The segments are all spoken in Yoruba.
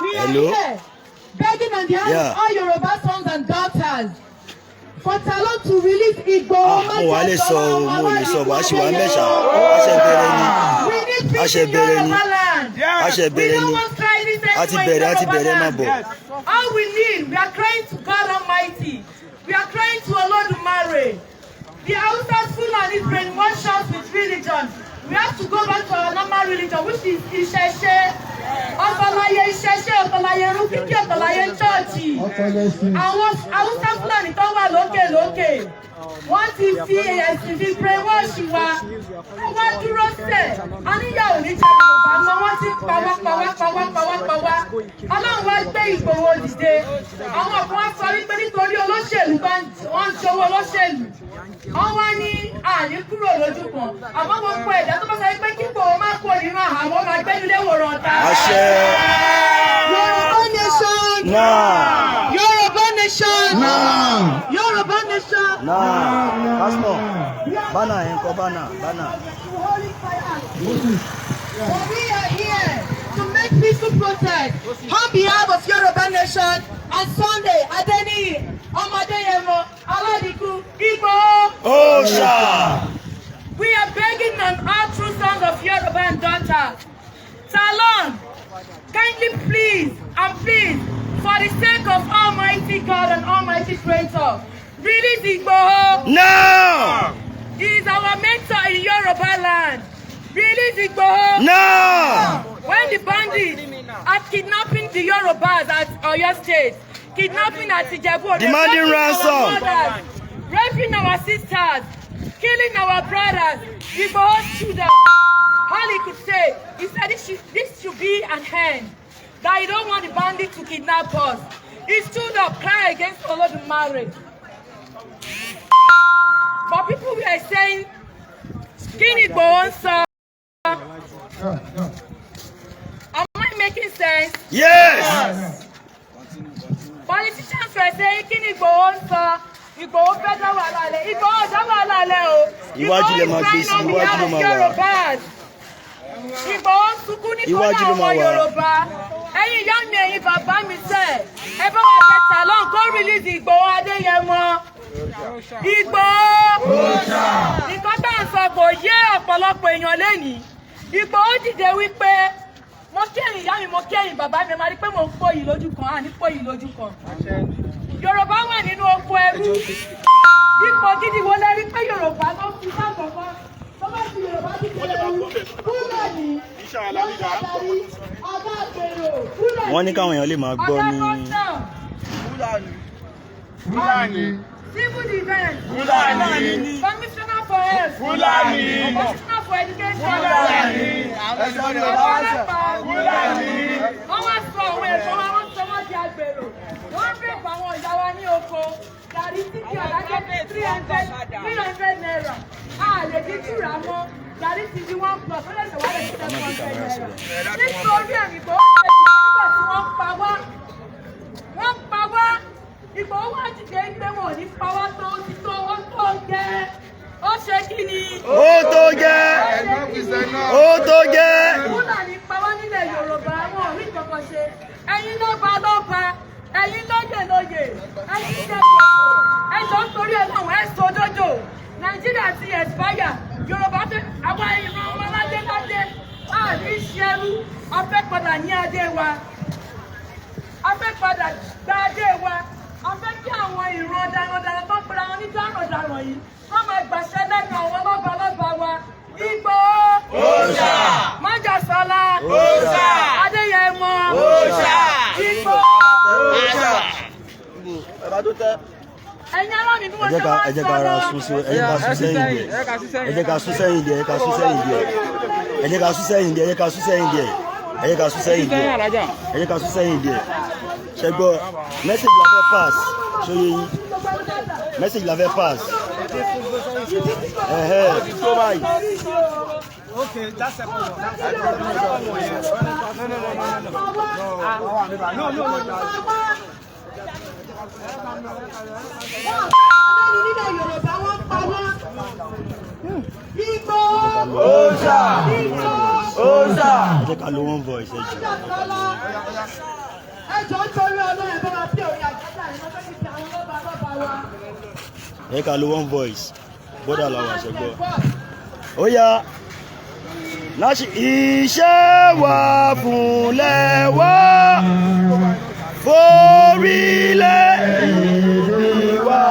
Hello? Begging on the hands of all Yoruba sons and daughters for Talon to release Igboho. We need peace in Yoruba land. We don't want crisis anymore in Yoruba land. All we need, we are crying to God Almighty. We are crying to Olodumare. The Hausa's Fulani brainwash us with religion. We have to go back to our normal religion, which is Isheshe. Ọ̀tọ̀láyé Isheshe, ọ̀tọ̀láyé Rúkìkì, ọ̀tọ̀láyé Chọ́ọ̀chì. Àwọn Hausa Fulani tó wà lókè. Wọ́n ti fi ẹ̀sìn fi brainwash wa. Wọ́n dúró sẹ̀. A níyàwó ní jẹ́ Yorùbá mọ́, wọ́n ti pa wá. Ọlọ́run wá gbé Ìgbòho dìde. Àwọn kan wá sọ wípé nítorí olóṣèlú wọ́n ń ṣòwò olóṣèlú. Wọ́n wá ní àní kúrò lójú kan. Àmọ́ gbogbo ẹ̀dá tó bá sọ pé kí Ìgbòho má kó nínú àhámọ́ máa gbé nílé ìwòran ọ̀tá. Yorùbá Nation now. Yorùbá Nation now. Yorùbá Nation now. Pastor, banner, banner. We are here to make peaceful protest on behalf of Yorùbá Nation and Sunday Adeyemo Igboho OSHA. We are begging on all true sons of Yoruba and daughters. Talon, kindly please, for the sake of Almighty God and Almighty Creator, release Igboho. No! He is our mentor in Yoruba land. Release Igboho. No! When the bandits are kidnapping the Yorubas at Oyo State, kidnapping at Ijebu, demanding ransom, raping our sisters, killing our brothers, Igboho stood up. All he could say, he said this should be an end. That he don't want the bandits to kidnap us. He stood up, crying against Olodumare. But people were saying, Kini Igboho sir. Am I making sense? Yes! Politicians were saying, Kini Igboho sir. Igboho federal walale. Igboho walale o. Igboho is crying on behalf of Yorubas. Igboho sunkún nítorí àwọn Yorùbá. Ẹ̀yin ìyá mi, ẹ̀yin bàbá mi sẹ́, ẹ bá wa bẹ Talon kó release Igboho Adeyemo. Igboho. Nǹkan tá à ń sọ kò yé ọ̀pọ̀lọpọ̀ èèyàn lénìí. Igboho dìde wípé mo kí ẹ̀yin ìyá mi, mo kí ẹ̀yin bàbá mi, ẹ máa rí pé mo ń pòyì lójú kan, àní pòyì lójú kan. Yorùbá wà nínú oko ẹrú. Ipò gidi wo lẹ rí pé Yorùbá ló fi sáàkọ̀kọ́? Wọ́n ní káwọn èèyàn lè máa gbọ́ ní. Fulani. Civil defense. Fulani. Commissioner for health. Fulani. Commissioner for education. Fulani. Fulani. Wọ́n wá sọ òun ẹ̀fọ́ wa, wọ́n sọ wọ́n di agbèrò. Wọ́n rí àwọn ìyá wa ní oko. Gàrí títí ọ̀dájọ́ 300 naira. A lè di túra mọ́. Gàrí ti di 1+, ó lè ṣèwádìí sí 700 naira. Nítorí ẹ̀mí kò wọ́n ṣe nígbà tí wọ́n pa wá. Igboho wá dìde gbé wọn ní pa wá tó ti tó ó tó gẹ́. Ó ṣe kí ni? Ó tó gẹ́. Fúlàní pa wá nílẹ̀ Yorùbá, wọn ò rí kankan ṣe. Ẹ̀yin lọ́ba, ẹ̀yin lóyè, ẹ̀yin jẹ́kọ̀ọ́. Ẹ̀jọ̀ nítorí Ọlọ́run ẹ̀ sọ dójò. Nàìjíríà ti expire. Yorùbá fẹ́ àwọn ìran ọmọ ládé. Àní ṣẹ́rú, a fẹ́ padà ní adé wa. A fẹ́ padà gba adé wa. A fẹ́ kí àwọn ìran darandaran tó pera wọn ní darandaran yìí wọ́n máa gbàṣẹ lẹ́nu àwọn lọ́ba wa. Igboho OSHA. Májàsọ́lá OSHA. Adéyẹmọ OSHA. Igboho OSHA. Ẹ̀yin ará mi bí wọ́n ṣe wá sọ́dọ̀. Ẹ jẹ́ ká sún sẹ́yìn díẹ̀. Ṣẹ́gbọ́, message la fẹ́ pass. Ṣóyè yín. Message la fẹ́ pass. Okay, that's a problem. No. OSHA. Ẹ jẹ́ ká lo one voice. ẹ ká lo one voice bọ́dà làwọn àṣẹgbọ́. Ó yá láti iṣẹ́ wà fúnlẹ̀ wá forílẹ̀ ìwà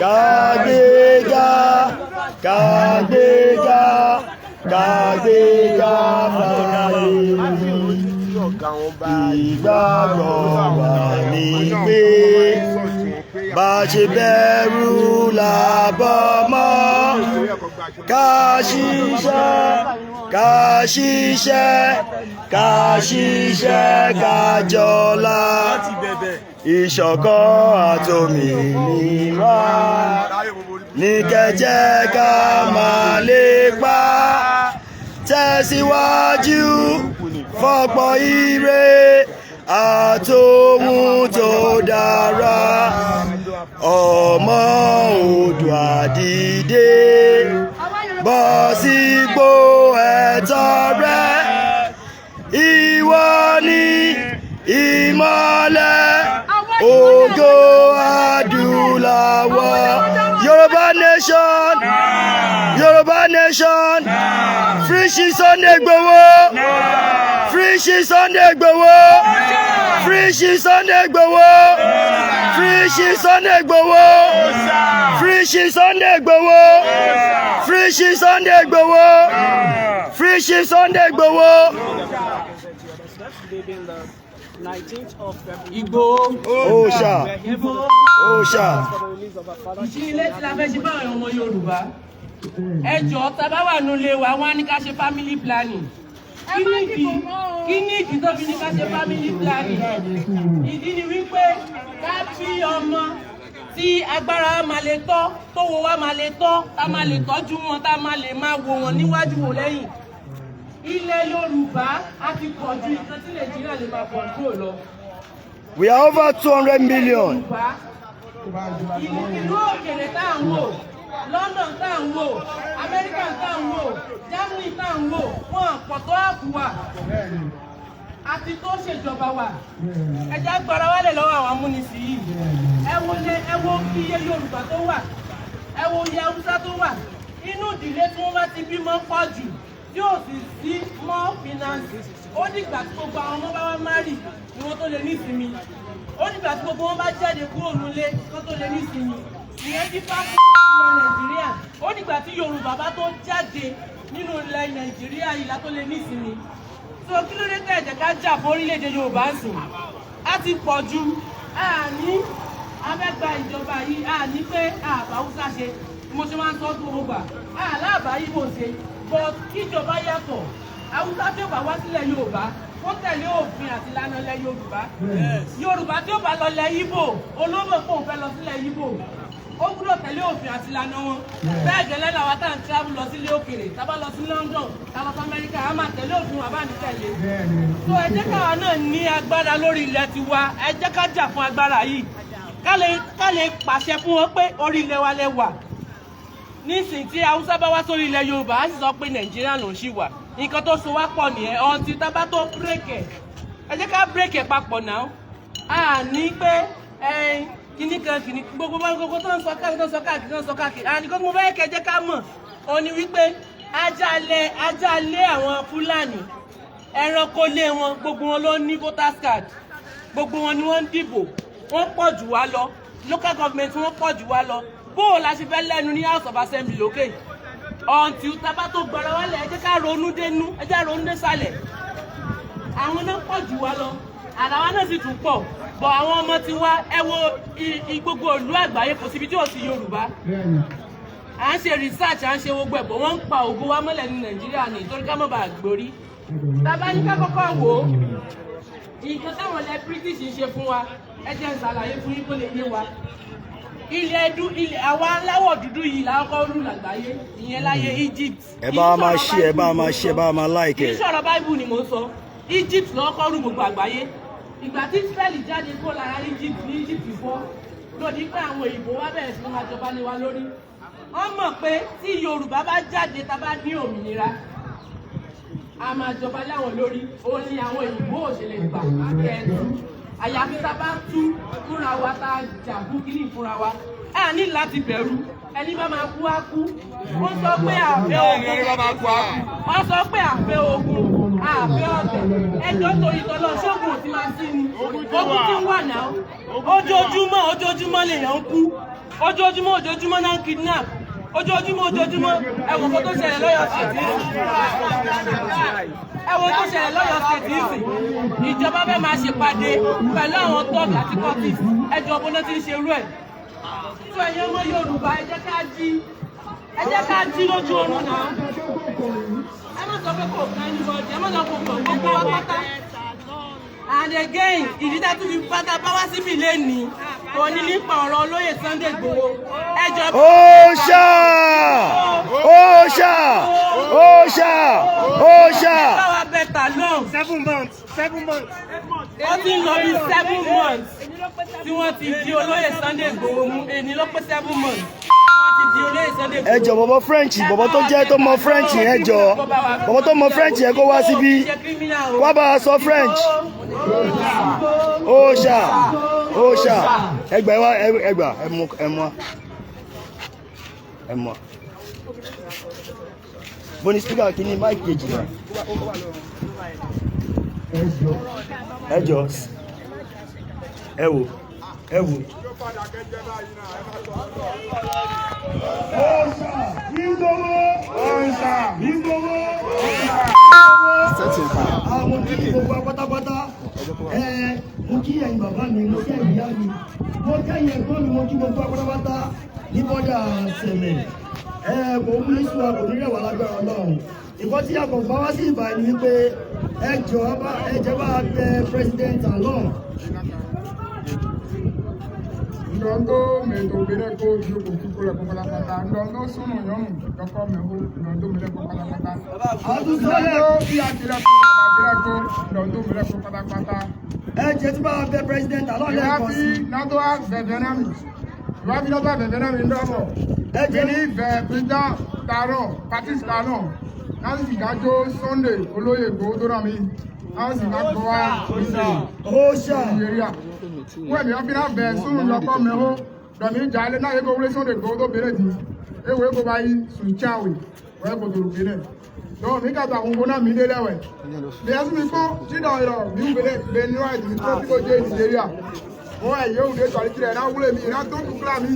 kàgbéga kàgbéga kàgbéga fàyè ìgbàgbọ́ wà ní pé bá ṣe bẹ̀rù làbọ̀ mọ́ ká ṣiṣẹ́ ká ṣiṣẹ́ ká ṣiṣẹ́ ká jọlá ìṣọ̀kan àtòmìnira ní kẹ́jẹ́ ká máa lépa tẹ̀síwájú fọ́pọ̀ ire àtòhun tó dára ọmọ Oòduà dìde bọ́ sípò ẹ̀tọ́ rẹ ìwọ ni ìmọ́lẹ̀ ògo adúláwọ̀ Yorùbá Nation Yorùbá Nation free Sunday Igboho free Sunday Igboho free Sunday Igboho free Sunday Igboho free Sunday Igboho free Sunday Igboho free Sunday Igboho. 19th of February. Igboho OSHA. OSHA. Ìṣílé tí la fẹ́ ṣe bá àwọn ọmọ Yorùbá. Ẹ jọ̀ọ́ tá bá wà nílé wa wọ́n á ní ká ṣe family planning. Kí ni ìdí tó fi ní ká ṣe family planning? Ìdí ni wípé ká bí ọmọ tí agbára wa máa lè tọ́, tówó wa máa lè tọ́, tá máa lè tọ́jú wọn, tá máa lè máa wò wọn níwájú wò lẹ́yìn. Ilẹ̀ Yorùbá á ti pọ̀ ju nǹkan tí Nàìjíríà lè máa pọ̀ kúrò lọ. We are over 200 million. Ìlú òkèèrè tá à ń wò, London tá à ń wò, America tá à ń wò, Germany tá à ń wò, wọn pọ̀ tó àkú wa. Àti tó ṣèjọba wa. Ẹja gbọ́ra wálẹ̀ lọ́wọ́ àwọn amúnisìn yìí. Ẹ wo iye Yorùbá tó wà. Ẹ wo iye Haúsá tó wà. Inú ìdílé tí wọ́n bá ti bímọ pọ̀ jù. Yóò sì sí more finance. Ó dìgbà tí gbogbo àwọn ọmọ bá wá márì ni wọ́n tó lè nísinmi. Ó dìgbà tí gbogbo wọn bá jáde kúrò nílé kó tó lè nísinmi. Ìyẹn ti fà fún ilẹ̀ Nàìjíríà. Ó dìgbà tí Yorùbá bá tó jáde nínú ilẹ̀ Nàìjíríà yìí la tó lè nísinmi. So kí ló dé tẹ̀ jẹ́ ká jà fún orílẹ̀-èdè Yorùbá ń sìn? Á ti pọ̀ ju àní abẹ́gba ìjọba yìí àní pé àbá Haúsá ṣe. Mo ṣe máa ń sọ tó gbà. Àlábà yìí kò ṣe. But kíjọba yàtọ̀, Haúsá tí ó bá wá sílẹ̀ Yorùbá, ó tẹ̀lé òfin àti ìlànà ilẹ̀ Yorùbá. Yorùbá tí ó bá lọ lẹ̀ Ìgbò, olóògbé kò fẹ́ lọ sílẹ̀ Ìgbò. Ó gbúdọ̀ tẹ̀lé òfin àti ìlànà wọn. Bẹ́ẹ̀ gẹ́lẹ́ làwọn tá à ń travel lọ sílé òkèèrè, tá bá lọ sí London, tá lọ sí Amẹ́ríkà, a máa tẹ̀lé òfin wa bá ní tẹ̀lé. So ẹ jẹ́ káwa náà ní agbára lórí ilẹ̀ tiwa, ẹ jẹ́ ká jà fún agbára yìí. Ká lè pàṣẹ fún wọn pé orí ilẹ̀ wa lẹ wà. Nísìnyí tí Haúsá bá wá sórí ilẹ̀ Yorùbá á sì sọ pé Nàìjíríà ló ń ṣì wà. Nǹkan tó so wá pọ̀ nìyẹn ọ̀ntì tábà tó bírèkì ẹ jẹ́ ká bírèkì papọ̀ náà. A ní pé kíní kan kìíní gbogbo tó ń sọ káàkiri. Àníkọ́ tí mo fẹ́ kẹ́ jẹ́ ká mọ̀ ọ ni wípé ajá lé àwọn Fúlàní ẹranko lé wọn gbogbo wọn ló ní voters card gbogbo wọn ni wọ́n ń dìbò wọ́n pọ̀ jù wá lọ local government wọ́n pọ̀ jù wá lọ. Bó la ṣe fẹ́ lẹ́nu ní House of Assembly lókè ọ̀ǹtí tábà tó gbọ́ra wálẹ̀ ẹ jẹ́ ká ronú dénú ẹ jẹ́ ronú désàlẹ̀ àwọn náà pọ̀ jù wá lọ àdáwá náà sì tún pọ̀ bọ̀ àwọn ọmọ ti wá ẹ wo gbogbo ìlú àgbáyé kò síbi tí ò sí Yorùbá à ń ṣe research à ń ṣe gbogbo ẹ̀bọ̀ wọ́n ń pa ògo wa mọ́lẹ̀ ní Nàìjíríà ní ìtorí ká mọ̀ bá gbórí tábà ní ká kọ́kọ́ wò ó nǹkan táwọn ilẹ̀ British ń ṣe fún wa ẹ jẹ́ n ṣàlàyé fún yín kó lè yé wa. Ilẹ̀ àwa aláwọ̀ dúdú yìí làwọn kọ́ rú lágbàáyé ìyẹn láyé Egypt. Ẹ bá máa ṣí ẹ bá máa ṣí ẹ bá máa láìkẹ. Kì í ṣọ̀rọ̀ Bible ni mò ń sọ Egypt lọ́wọ́ kọ́ rú gbogbo àgbáyé. Ìgbà tí Israeli jáde kó lára Egypt ní Egypt fọ́ lòdì pé àwọn òyìnbó wá bẹ̀rẹ̀ sí máa jọba lé wa lórí. Wọ́n mọ̀ pé tí Yorùbá bá jáde tá bá ní òmìnira a máa jọba láwọn lórí ó ní àwọn òyìnbó òṣèlè gbà kẹ́ẹ̀tù. àyàfi tá a bá tú fúnra wa tá a jà fún kíní fúnra wa a ní láti bẹ̀rù ẹni bá máa kú á kú wọ́n sọ pé àfẹ́ ogun wọ́n sọ pé àfẹ́ ogun àfẹ́ ọ̀tẹ̀ ẹjọ́ torí tọ́lọ́ ṣógun ò ti máa sí ni ogun ti ń wà náà ojoojúmọ́ lèèyàn ń kú ojoojúmọ́ náà ń kidnap ojoojúmọ́ ẹ̀wọ̀n kó tó ṣẹlẹ̀ lọ́yọ̀ state ẹ̀wọ̀n tó ṣẹlẹ̀ lọ́yọ̀ state ìsìn ìjọba fẹ́ máa ṣèpàdé pẹ̀lú àwọn tọ́ọ̀gì àti cortis ẹjọ́ bó ló ti ń ṣerú ẹ̀ fún ẹ̀yin ọmọ Yorùbá ẹ jẹ́ ká jí lójú oorun náà ẹ má sọ pé kò kàn ẹni bọ́ọ̀dì ẹ má sọ pé kò gbogbo wa pátá and again ìdí tá tún fi pátá bá wá síbi lẹ́nìí kò ní nípa ọ̀rọ̀ olóyè Sunday Igboho ẹjọ́. OSHA. Báwa bẹ̀tà náà. 7 months. Ó ti ń lọ bí 7 months tí wọ́n ti di olóyè Sunday Igboho mú èní ló pé 7 months. Ẹ jọ̀ọ́ bọ̀bọ̀ French bọ̀bọ̀ tó jẹ́ tó mọ French ẹ jọ̀ọ́ bọ̀bọ̀ tó mọ French ẹ kó wá síbí wá bá a sọ French. OSHA ẹgbà ẹ mọ bóni speaker kìíní máìkì kejì náà ẹ jọ̀ọ́ ẹ wò. Àwọn tí gbogbo pátápátá mo kí ẹ̀yin bàbá mi mo kí ẹ̀yin ìyá mi mo kí ẹ̀yin ẹ̀gbọ́n mi mo kí gbogbo pátápátá ní bọ́dà sẹ̀lẹ̀ kò mú ní sùn àpò nílẹ̀ wà lágbára Ọlọ́run ìkọ́ tí a kò bá wá sí ìbàní wípé ẹ jẹ́ bá bẹ president along. Ndondo meto bere ko yuko tukula ko kala kata ndondo sunu yomu doko meho ndondo mere ko kala kata adu sale bi akira ko ndondo mere ko kala kata jẹ́ tí bá bẹ president along le ko si na to a vevenami wa bi na to vevenami ndomo jẹ́ ni ve president taro partis taro na si gajo Sunday olóyè Igboho do ra mi a si ga ko wa OSHA when you have been there soon your come home domi jale na ego wure Sunday Igboho to bere di ewe go bayi sunchawi we go to bere no mi ka ta hungo na mi de lewe le asu mi ko ti do iro mi bere be ni right mi ko go je Nigeria o e yo de tori kire na wure mi na to kula mi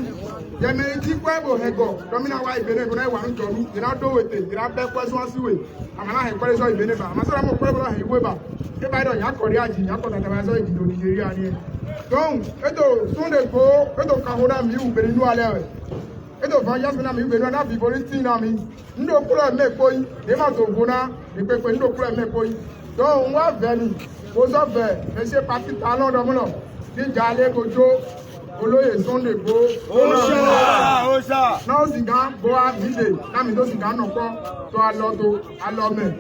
ye me ti ko ebo hego domi na wa ibere go na wa njo mi ina do wete ina be kweso asiwe amana he kwere so ibere ba amasara mo kwere ba he we ba e ba do ya kori aji ya ko ta ba so idido Nigeria ni donc eto Sunday Igboho eto kahona mi ubere nu ale we eto van yasina mi ubere na bibori tin na mi ndo kuro me koyi de ma to gona de pepe ndo kuro me koyi donc wa veni o so ve e se parti talon do mo no ni jale gojo olóyè Sunday Igboho OSHA na o si gan bo a bide na mi do si gan no ko to alo me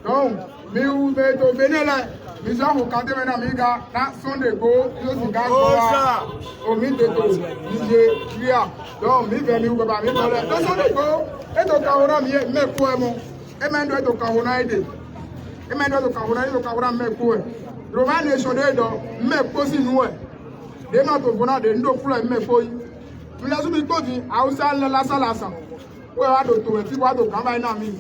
donc mi u me to benele Misa ho kate mena miga na Sunday Igboho yo si ga goa o mi de to ije ria do mi ve mi go ba mi bole to Sunday Igboho e to ka ora mi me ku e mo e me ndo e to ka ora ide e me ndo to ka ora me ku e Yorùbá Nation de do me ku si nu e de ma to bona de ndo fula me ko yi mi la su mi ko di Hausa la salasa we wa do to e ti wa do kan ba ina mi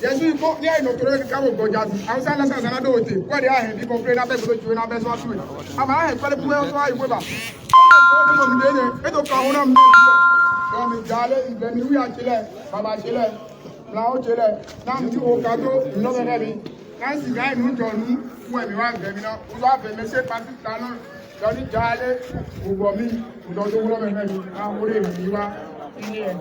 Yesu ko ni ai no toro ka bo goja du Hausa la sa na do te ko de ahe bi ko pre na be go ju na be so atu ama ahe pele pu so ai we ba ko mo mi de ne e to ka hona mi ko mi jale ibe ni wi a chile baba chile la o chile na mi o ka to no be be na si ga nu jo nu fu e mi wa be mi na o so abe me se parti tanu do ni jale ugbo mi do do wo be mi na o re mi wa ni e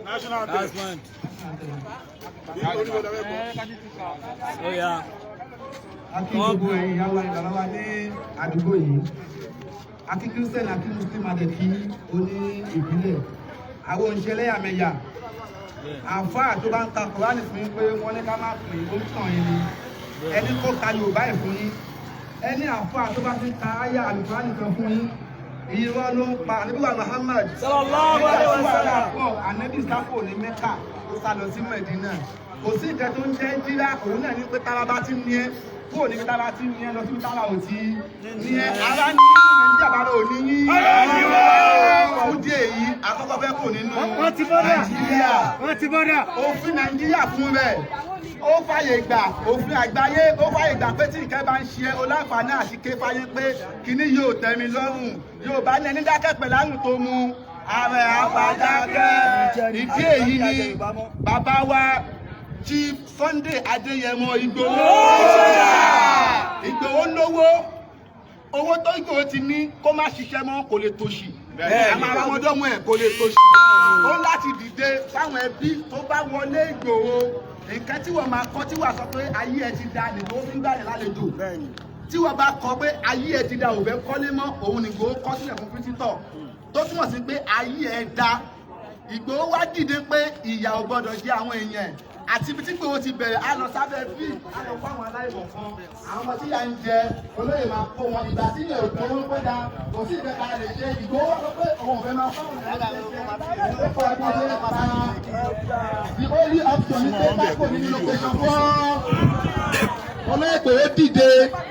National Day. Oh yeah. Akíkúgbò ìyàwó ìgbàlọ́wà ní àdúgbò yìí. Akí Kírísítẹ́nì àti Mùsùlùmí àdẹ̀kí oní ìbílẹ̀. Àwọn òǹṣẹ́lẹ̀ àmẹ́yà. Àfáà tó bá ń ka Kùránì fún yín pé wọ́n ní ká má pè ó ń tàn yín ni. Ẹni kó ka Yorùbá ẹ̀ fún yín. Ẹni àfáà tó bá ti ka áyà àlùfáàní kan fún yín. irọ́ ló ń pa ànábì wa Muhammad Sallallahu alaihi wasallam. ànábì sáfò ní Mẹ́kà ó sá lọ sí Mẹ̀dínà kò sí nǹkan tó ń jẹ́ jíra òun náà ní pé tára bá ti ní ẹ́ kúrò níbi tára ti ní ẹ́ lọ sí tára ò ti ní ẹ́ ara ní Nàìjíríà bára ò ní yín fún díẹ̀ yìí àkọ́kọ́ fẹ́ kò nínú Nàìjíríà òfin Nàìjíríà fún rẹ̀ ó fàyè gbà òfin àgbáyé ó fàyè gbà pé tí nǹkan bá ń ṣe oláǹfààní àṣìké fáyé pé kíní yóò tẹ́ mi lọ́rùn yóò bá ní ẹni dákẹ́ pẹ̀lú àrùn tó mu ààrẹ àpàdákẹ́ ìdí èyí ni bàbá wa Chief Sunday Adeyemo Igboho Igboho lówó owó tó Igboho ti ní kó má ṣiṣẹ́ mọ́ kò lè tòṣì àmọ́ àwọn ọmọdọ́mọ ẹ̀ kò lè tòṣì ó láti dìde fáwọn ẹbí tó bá wọlé Igboho nǹkan tí wọ́n máa kọ́ tí wọ́n sọ pé ayé ẹ ti da nìgbò fún gbàyàn lálejò tí wọ́n bá kọ pé ayé ẹ ti da òfẹ́ kọ́lé mọ́ òun nìgbò kọ́ sílẹ̀ fún pírísítọ̀ tó túmọ̀ sí pé ayé ẹ da Ìgbòho wá dìde pé ìyà ò gbọdọ̀ jẹ àwọn èèyàn àti ibi tí Ìgbòho ti bẹ̀rẹ̀ á lọ sábẹ́ bí á lọ fún àwọn aláìmọ̀ kan àwọn ọmọ tí yà ń jẹ olóyè máa kó wọn ìgbà tí ilẹ̀ òkú owó pé da kò sí ìgbẹ́ka lè ṣe Ìgbòho wá sọ pé òun ò fẹ́ máa fáwọn the only option is pé kákò ní location fún olóyè Ìgbòho dìde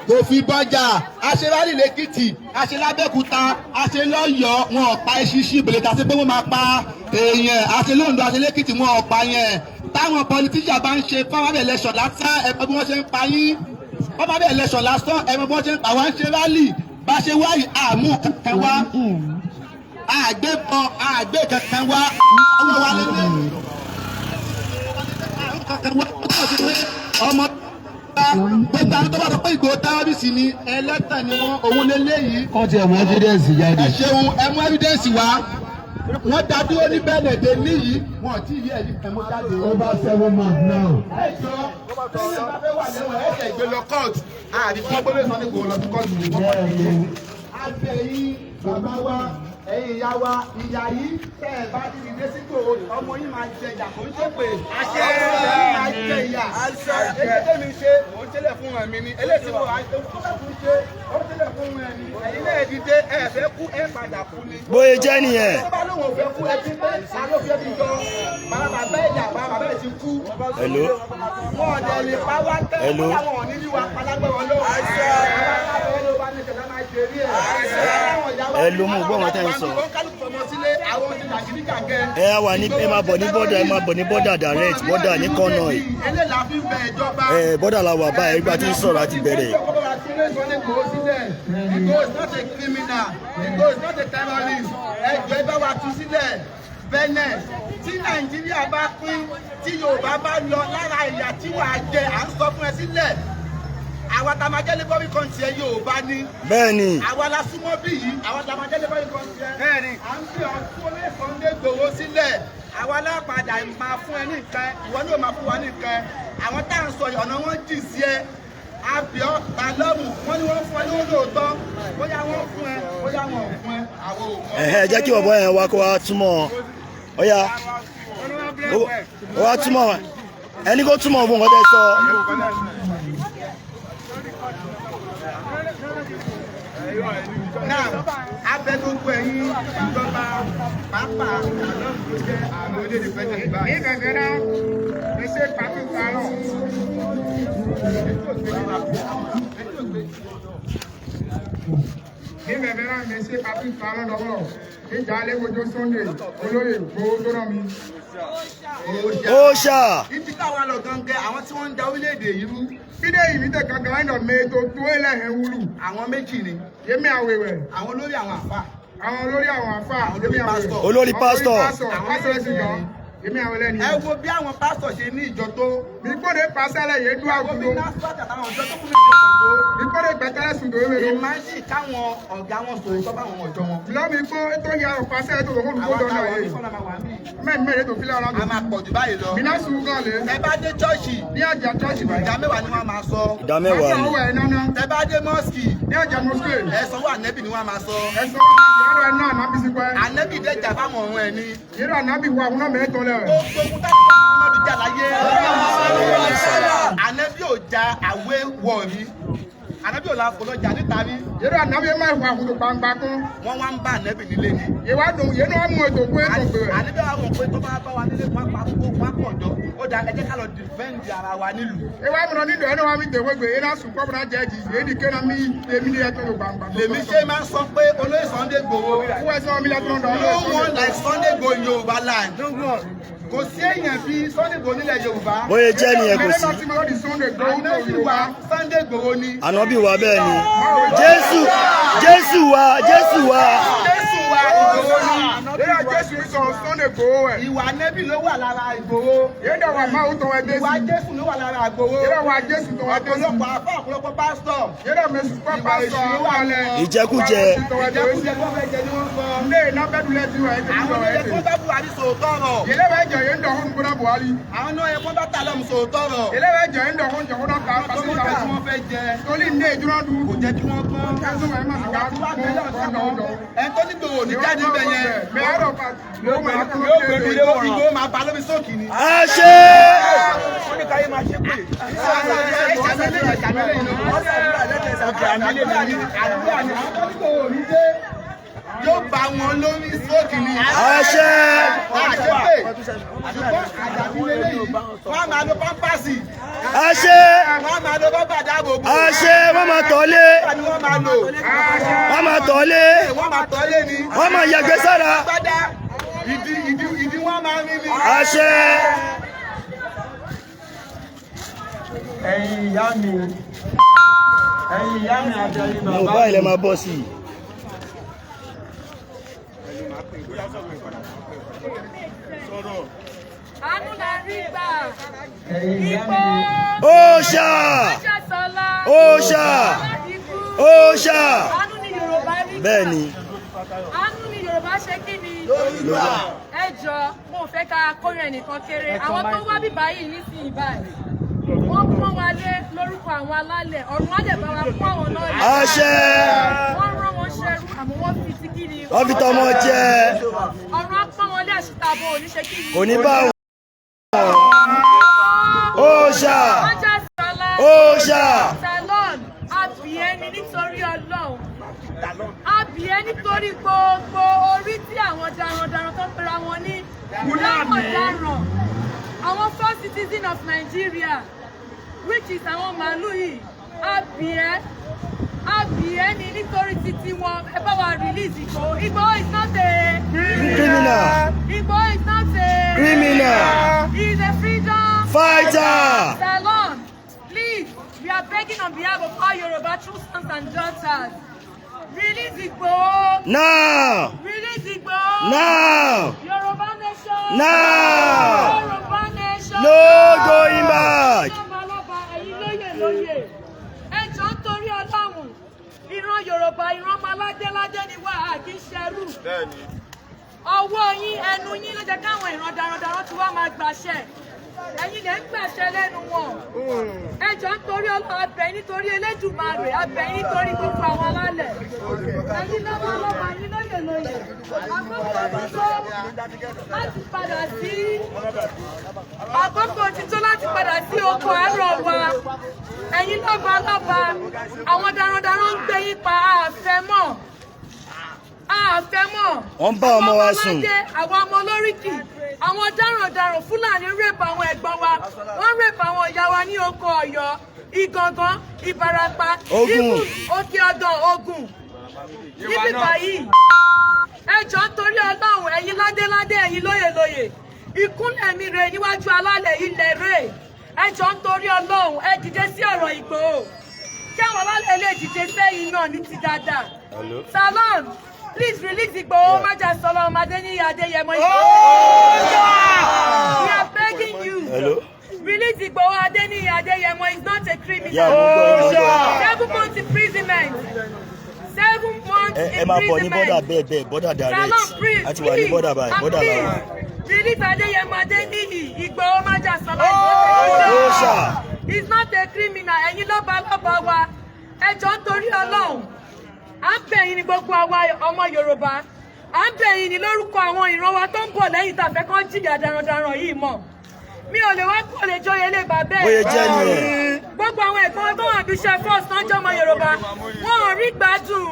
kò fi bọ́jà aṣèwádìí lẹ́kìtì aṣèlábẹ́kúta aṣèlọ́yọ̀ wọn ọ̀pá eṣiṣi ìbèlè tàbí pé wọ́n máa pa èèyàn aṣèlóńdó aṣèlẹ́kìtì wọn ọ̀pá yẹn táwọn politician bá ń ṣe fáwọn election lásán ẹ̀pẹ́ bí wọ́n ṣe ń pa yín fáwọn election lásán ẹ̀pẹ́ bí wọ́n ṣe ń pa wá ń ṣe rally bá ṣe wáyé àmú kankan wá àgbébọn àgbé kankan wá ọwọ́ wa lélẹ̀ ọmọ gbogbo àwọn tó bá sọ pé Ìgbòho táwọ́bìsì ni ẹlẹ́tàn ni wọ́n òun lélẹ́yìí. kọ́ ti ẹ̀mú evidence jáde. ẹ ṣeun ẹ̀mú evidence wá wọ́n dá dúró ní bẹ́ẹ̀nẹ̀dẹ̀ níyìí wọ́n ti yí ẹ̀mú jáde. over 7 months now. ẹ jọ tẹ́lẹ̀ bá fẹ́ wà lẹ́wọ̀n ẹ̀jẹ̀ ìgbé lọ court àbí fún ọgbọ́n sọ ní Ìgbòho lọ sí court ní ìgbòho. abẹ́yìn bàbá wa ẹ̀yin ìyá wa ìyá yìí tẹ́ ẹ̀ bá ti dìde sí Ìgbòho ọmọ yìí máa jẹ ìyà kò ń ṣe pé ọmọ yìí máa jẹ ìyà. ẹgbẹ́ mi ṣe òun tẹ́lẹ̀ fún ẹ̀mí ni eléyìí mo rà ṣe ó tẹ́lẹ̀ fún ẹ̀mí ẹ̀yin náà dìde ẹ̀ fẹ́ kú ẹ̀ padà kú ni. bóyá jẹ́ nìyẹn. tó bá lóun ò fẹ́ kú ẹ ti pé alófin ẹ ti jọ bàbá ẹ̀yà bàbá ẹ̀ ti kú. Hello. wọn ò dẹ̀ lè pa wá tẹ́ Hello. àwọn ò ní bí wa palágbẹ̀wọ̀ lọ́wọ́. ẹ ló mú gbọ́ wọn tẹ́ ń sọ. ẹ wà ní ẹ máa bọ̀ ní bọ́dà ẹ máa bọ̀ ní bọ́dà direct bọ́dà ní kọ́nà ẹ̀. ẹ bọ́dà la wà báyìí ìgbà tí ń sọ̀rọ̀ àti bẹ̀rẹ̀. Igboho is not a criminal. Igboho is not a terrorist. Ẹjọ́ ẹ bá wa tú sílẹ̀. Bẹ́ẹ̀ tí Nàìjíríà bá pín tí Yorùbá bá lọ lára ìyà tí wàá jẹ à ń sọ fún ẹ sílẹ̀. Àwa tá a máa jẹ́ labour country ẹ Yorùbá ni. bẹ́ẹ̀ni. àwa la súnmọ́ bí yìí àwa tá a máa jẹ́ labour country ẹ. bẹ́ẹ̀ni. à ń fi ọ̀tún Sunday Igboho sílẹ̀. àwa lápadà máa fún ẹ ní nǹkan ìwọ náà máa fún wa ní nǹkan. àwọn tá à ń sọ ọ̀nà wọn jì sí ẹ. Abíọ́ Balọ́mù wọ́n ní wọ́n fún ẹ lóòótọ́ bóyá wọ́n fún ẹ bóyá wọ́n ò fún ẹ àwọn ò mọ̀. jẹ́ kí bàbá yẹn wá kó wá túmọ̀ ọ̀ya ó wá túmọ̀ ẹni kó túmọ̀ fún nǹkan tẹ́ sọ. náà abẹ gbogbo ẹ̀yin ìjọba pápá àlọ́ọ̀mù tó jẹ́ ààrẹ orílẹ̀-èdè president báyìí. ní bẹ̀rẹ̀ náà ẹ ṣe pàtó sàárọ̀. ní bẹ̀rẹ̀ náà ẹ ṣe pàtó sàárọ̀ lọ́wọ́ ìjà alẹ́gbẹ̀jọ Sunday olóyè Igboho tó rán mi. OSHA. ibi táwọn lọ gangan àwọn tí wọ́n ń da orílẹ̀-èdè yìí rú. fídé yìí ní tẹ̀ gangan ẹ̀dọ̀ mẹ́tò tó ẹlẹ́hìn wúlù. àwọn méjì ni. Yẹmí Àwẹ̀wẹ̀. àwọn olórí àwọn àfà. àwọn olórí àwọn àfà. olórí pásítọ̀. àwọn pásítọ̀ ẹ̀sìn kan. Yẹmí Àwẹ̀wẹ̀ ni. ẹ wo bí àwọn pásítọ̀ ṣe ní ìjọ tó. Bíkọ́dé pàṣẹlẹ̀ yẹn dún àgùdó. Bíkọ́dé gbẹ̀tẹ́lẹ̀ sùn lórí rẹ̀. ìmájì káwọn ọ̀gá wọn sọ̀rọ̀ tó bá wọn ọ̀jọ́ wọn. lọ́mi gbó tó yà ọ̀pásẹ́ tó lọ́kọ́ olùkọ́ dọ́nà yìí. mẹ́rin tó fi lọ́wọ́ lọ́dún. a máa pọ̀ jù báyìí lọ. bínú sùn gan lé. ẹ bá dé chọ́ọ̀chì. ní àjà chọ́ọ̀chì ìdá mẹ́wàá ni wọ́n máa sọ. ìdá mẹ́wàá ni. ẹ bá dé mọ́ọ̀sì. ní àjà mọ́ọ̀sì. ẹ sanwó ànẹ́bì ni wọ́n máa sọ. ẹ sanwó ànẹ́bì dẹ́jà fáwọn ọ̀run ẹ̀ ni. yẹ́rọ ànẹ́bì wà fún ọmọ ẹ̀ tọ́lẹ̀. ó gbógun táwọn ọmọdé jà láyé. ànẹ́bì ò ja àwé wọ̀ rí. Ànábì ò la kò lọ jà níta ní. Yẹ́rọ ànábì máa ń fún àkùtù gbangba kún. Wọ́n wá ń bá ànábì nílé ni. Ìwádùn yẹn náà mú ètò pé ètò pé. Ànábì wa mọ̀ pé tó bá bá wa nílé wọn pa kókó wọn pọ̀ jọ. Ó dà ẹ jẹ́ ká lọ dìfẹ́ǹdì ara wa nílùú. Ìwà mìíràn nílùú ẹni wa mi tẹ̀wé gbé iná sùn kọ́bùnà jẹ́jì èdè kéna mi èmi ní ẹ̀tọ́ yóò gbangba. Lèmi ṣe máa ń sọ pé olóyè Sunday Igboho. Wọ́n ẹ̀sán mi lẹ́tọ́ No one like Sunday Igboho in Yorùbá land. Kò sí èèyàn bí Sunday Igboho nílẹ̀ Yorùbá. bóyá jẹ́ nìyẹn kò sí. Ànábì wa Sunday Igboho ni. Ànábì wa bẹ́ẹ̀ ni. Jésù wa. Jésù wa Igboho ni. Yẹ́rọ Jésù sọ Sunday Igboho ẹ̀. Ìwà Ànábì ló wà lára Igboho. Yẹ́rọ wà máa ń tọwọ́ ẹgbẹ́ sí. Ìwà Jésù ló wà lára Igboho. Yẹ́rọ wà Jésù tọwọ́ ẹgbẹ́ sí. Ọ̀pọ̀lọpọ̀ àfọ ọ̀pọ̀lọpọ̀ pásítọ̀. Yẹ́rọ mẹ́sùn pápá sọ àwọn alẹ́. Ìjẹkújẹ. Ìjẹkújẹ tó fẹ́ jẹ ni wọ́n sọ. Ilé iná bẹ́ẹ̀ dúlẹ̀ tí wọ́n ẹ̀ tẹ̀lé Àwọn lọ náà ẹ̀ yẹ kó bá Buhari sòótọ́ rọ̀. Yẹ́lẹ́ bẹ́ẹ̀ jẹ́ yẹn ń dọ̀hún gbọ́dọ̀ Buhari. Àwọn náà yẹ kó bá Tàlọ́mù sòótọ́ rọ̀. Yẹ́lẹ́ bẹ́ẹ̀ jẹ́ yẹn ń dọ̀hún jọ̀hún náà kà á Tó pàṣẹ mọ́ ìgbà tí wọ́n fẹ́ jẹ. Tolí ní ìdúró dùn. Kò jẹ́ kí wọ́n gbọ́n. Kẹ́sùn ẹ̀ máa sọ̀rọ̀ Àwọn tó bá tẹ̀lé ọ̀sán kan. Ẹ tó ní Igboho ní jáde bẹ̀ yẹn. Yóò gbé mi lé Igboho máa ba lómi sókì ni. àṣẹ. Wọ́n ní káyé máa ṣe pé. Yóò bá wọn lórí sókì ni. àṣẹ. Àṣepé. Ṣùgbọ́n àjàbí lélẹ́yìí. Wọ́n á máa lo pámpásì. àṣẹ. Wọ́n á máa lo bọ́bà dáàbòbò. àṣẹ. wọ́n máa tọ́lé. Ni wọ́n máa lò. wọ́n máa tọ́lé. Wọ́n máa tọ́lé ni. wọ́n máa yàgbẹ́ sára. Gbádá. Ìdí wọ́n máa rí ni. àṣẹ. Ẹ̀yin ìyá mi àti ẹ̀yin mo bàbá bá ilẹ̀ máa bọ́ sí i. Àánú la rí gbà. ẹ̀yin ìyá Ipò mi. OSHA. Májàsọ́lá. OSHA. Aládìkú. OSHA. Àánú ni Yorùbá rí gbà. bẹ́ẹ̀ ni. Àánú ni Yorùbá ṣe kí ni? Ẹ jọ, mo ò fẹ́ ká kórè ẹnìkan kéré. Àwọn tó wá bíbá yìí nísìnyí báyìí. Wọ́n pọ́n wa lé lórúkọ àwọn alálẹ̀. Ọ̀run á dẹ̀ bá wa fún àwọn náà lé. àṣẹ. Wọ́n rán wọn ṣẹrú àmọ́ wọ́n fi ti kí ni? wọ́n fi tọmọ jẹ. Ọ̀run á pọ́n wọn lé àṣìtàbọ̀ oníṣe kí ni? kò ní bá wọn. OSHA. Májàsọ́lá. OSHA. Salon, àbíẹ́ni nítorí Ọlọ́run. Àbíẹ́ nítorí gbogbo orí tí àwọn darandaran tó pera wọn ní dámọ̀daràn. Àwọn first citizen of Nigeria, which is àwọn màálù yìí. Àbíẹ́ ni nítorí títí wọn. Ẹ bá wa release Igboho. Igboho is not a criminal. Igboho is not a Criminal. He is a freedom Fighter. Salon, please, we are begging on behalf of all Yoruba true sons and daughters. Release Igboho. now. Release Igboho. now. Yorùbá Nation. now. Yorùbá Nation. no going back. Lọ́balọ́ba ẹ̀yin lóyè. Ẹ jọ̀ọ́ nítorí Ọlọ́run. Ìran Yorùbá, ìran ọmọ aládéládé ni wà á kì í ṣẹrú. Ọwọ́ yín, ẹnu yín ló jẹ́ káwọn ìran darandaran tí wá máa gbàṣẹ. Ẹ̀yin lè ń gbàṣẹ lẹ́nu wọn. Ẹ jọ̀ọ́ nítorí Ọlọ́run, abẹ́ nítorí Elédùmarè, abẹ́ nítorí gbogbo àwọn alálẹ̀. Ẹ̀yin lọ́balọ́ba, ẹ̀yin lóyè. Àkókò ti tó láti padà sí oko àárọ̀ wa. Ẹ̀yin lọ́balọ́ba, àwọn darandaran ń gbé yín pa àfẹ́ mọ́. wọ́n bá ọmọ wa sùn. Àwọn ọmọ olóríkì, àwọn darandaran Fúlàní rèpù àwọn ẹ̀gbọ́n wa, wọ́n rèpù àwọn ìyá wa ní oko Ọ̀yọ́, Ìgàngán, Ìbàràpá, Ògùn, Òkè Ọ̀dàn, Ògùn. Níbi báyìí, ẹ jọ̀ọ́ nítorí Ọlọ́run, ẹ̀yin ládéládé, ẹ̀yin lóyè. Ìkúnlẹ̀ mi rè níwájú alálẹ̀ ilẹ̀ rè. Ẹ jọ̀ọ́ nítorí Ọlọ́run, ẹ dìde sí ọ̀rọ̀ Ìgbòho. Kí àwọn alálẹ̀ lè dìde sẹ́yìn náà ní ti dáadáa. Salon, please release Igboho Májàsọ́lá Bennie Adeyemo Igboho. We are begging you. Release Igboho Bennie Adeyemo is not a criminal. 7 months imprisonment. 7 months imprisonment. ẹ máa bọ̀ ní bọ́dà bẹ́ẹ̀ bọ́dà direct. àti wà ní bọ́dà báyìí bọ́dà làwọn. Release Adeyemo Igboho Májàsọ́lá. OSHA. He's not a criminal. Ẹ̀yin lọ́balọ́ba wa. Ẹ jọ̀ọ́ nítorí Ọlọ́run. À ń bẹ̀ yín ní gbogbo àwa ọmọ Yorùbá. À ń bẹ̀ yín ní lórúkọ àwọn ìran wa tó ń bọ̀ lẹ́yìn tàfẹ́ kan jìyà darandaran yìí mọ̀. mi ò lè wá kó lè joyè lè bà bẹ́ẹ̀. Bóyá jẹ́ nìyẹn. Gbogbo àwọn ẹ̀gbọ́n tó wà bí iṣẹ́ first tán jẹ́ ọmọ Yorùbá wọn ò rí gbádùn.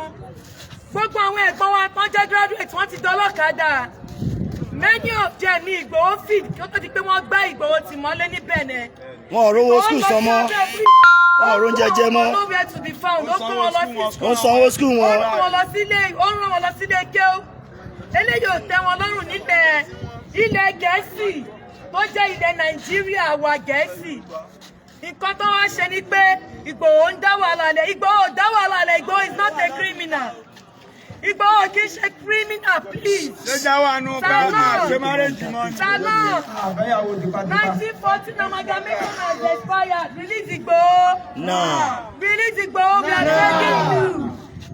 Gbogbo àwọn ẹ̀gbọ́n wa tán jẹ́ graduate wọ́n ti dọ́lọ́kadà. Many of them ní Ìgbòho feed kí ó tó di pé wọ́n gbá Ìgbòho tì mọ́lé ní Benin. Wọn ò rówó school san mọ́. Wọn ò róúnjẹ jẹ mọ́. Wọ́n sanwó school wọn. Ó rán wọn lọ sílé kéw. Eléyìí ò tẹ́ wọn lọ́rùn nílẹ̀ ilẹ̀ Gẹ̀ẹ́sì tó jẹ́ ilẹ̀ Nàìjíríà wa Gẹ̀ẹ́sì. Nǹkan tó wá ṣe ni pé Ìgbòho ń dá wàhálà lẹ̀. Ìgbòho ò dá wàhálà lẹ̀. Ìgbòho is not a criminal. Ìgbòho kì í ṣe criminal, please. Salon 1914 amalgamation has expired. Release Ìgbòho. No. Release Ìgbòho, we are begging you.